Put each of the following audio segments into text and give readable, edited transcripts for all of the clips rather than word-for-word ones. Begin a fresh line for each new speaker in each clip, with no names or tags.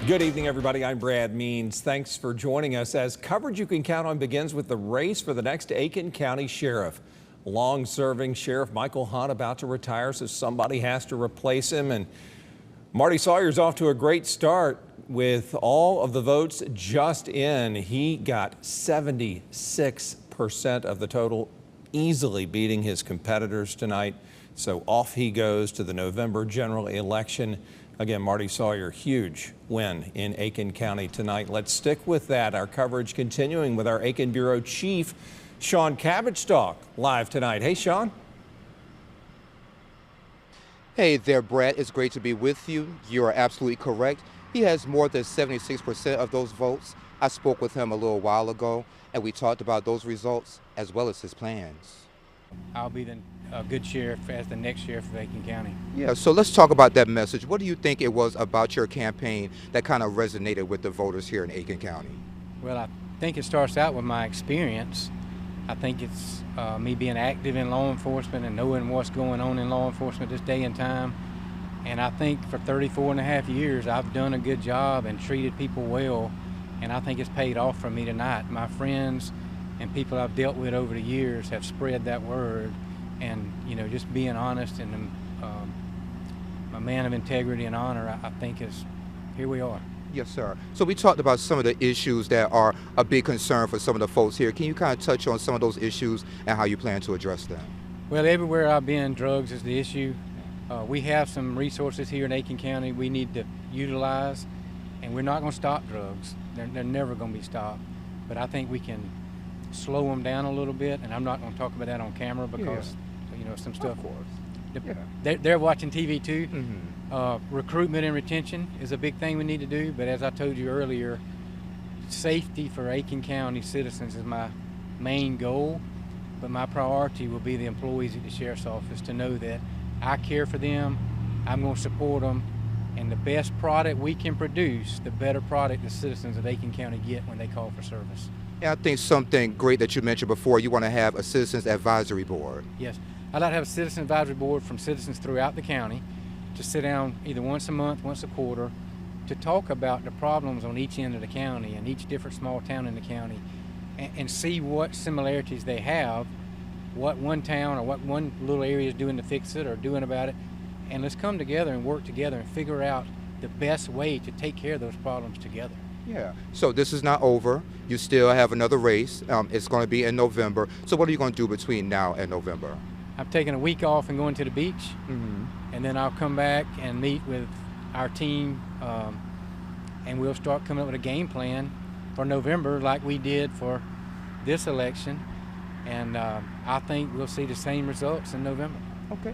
Good evening, everybody. I'm Brad Means. Thanks for joining us as coverage you can count on begins with the race for the next Aiken County Sheriff. Long-serving Sheriff Michael Hunt about to retire, so somebody has to replace him. And Marty Sawyer's off to a great start with all of the votes just in. He got 76% of the total, easily beating his competitors tonight. So off he goes to the November general election. Again, Marty Sawyer, huge win in Aiken County tonight. Let's stick with that. Our coverage continuing with our Aiken Bureau Chief, Sean Cabbage-Stalk, live tonight. Hey, Sean.
Hey there, Brad. It's great to be with you. You are absolutely correct. He has more than 76% of those votes. I spoke with him a little while ago, and we talked about those results as well as his plans.
I'll be the good sheriff as the next sheriff of Aiken County.
Yeah, so let's talk about that message. What do you think it was about your campaign that kind of resonated with the voters here in Aiken County?
Well, I think it starts out with my experience. I think it's me being active in law enforcement and knowing what's going on in law enforcement this day and time. And I think for 34 and a half years, I've done a good job and treated people well. And I think it's paid off for me tonight. My friends and people I've dealt with over the years have spread that word. And, you know, just being honest and a man of integrity and honor, I think is, here we are.
Yes, sir. So we talked about some of the issues that are a big concern for some of the folks here. Can you kind of touch on some of those issues and how you plan to address them?
Well, everywhere I've been, drugs is the issue. We have some resources here in Aiken County we need to utilize, and we're not going to stop drugs. They're never going to be stopped. But I think we can slow them down a little bit, and I'm not going to talk about that on camera because, you know, some stuff.
Of course.
They're watching TV too.
Mm-hmm.
Recruitment and retention is a big thing we need to do, but as I told you earlier, safety for Aiken County citizens is my main goal, but my priority will be the employees at the Sheriff's Office to know that I care for them, I'm going to support them, and the best product we can produce, the better product the citizens of Aiken County get when they call for service.
And I think something great that you mentioned before, you want to have a Citizens Advisory Board.
Yes, I'd like to have a Citizen Advisory Board from citizens throughout the county to sit down either once a month, once a quarter, to talk about the problems on each end of the county and each different small town in the county and see what similarities they have, what one town or what one little area is doing to fix it or doing about it, and let's come together and work together and figure out the best way to take care of those problems together.
Yeah, so this is not over. You still have another race. It's going to be in November. So what are you going to do between now and November?
I'm taking a week off and going to the beach,
Mm-hmm.
and then I'll come back and meet with our team, and we'll start coming up with a game plan for November like we did for this election, and I think we'll see the same results in November.
Okay.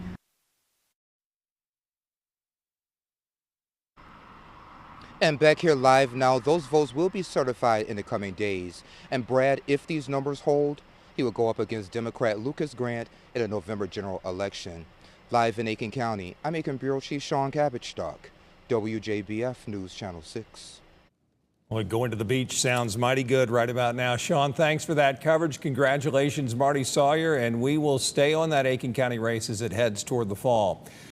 And back here live now, those votes will be certified in the coming days. And Brad, if these numbers hold, he will go up against Democrat Lucas Grant in a November general election. Live in Aiken County, I'm Aiken Bureau Chief Sean Cabbage-Stalk, WJBF News Channel 6.
Well, going to the beach sounds mighty good right about now. Sean, thanks for that coverage. Congratulations, Marty Sawyer, and we will stay on that Aiken County race as it heads toward the fall.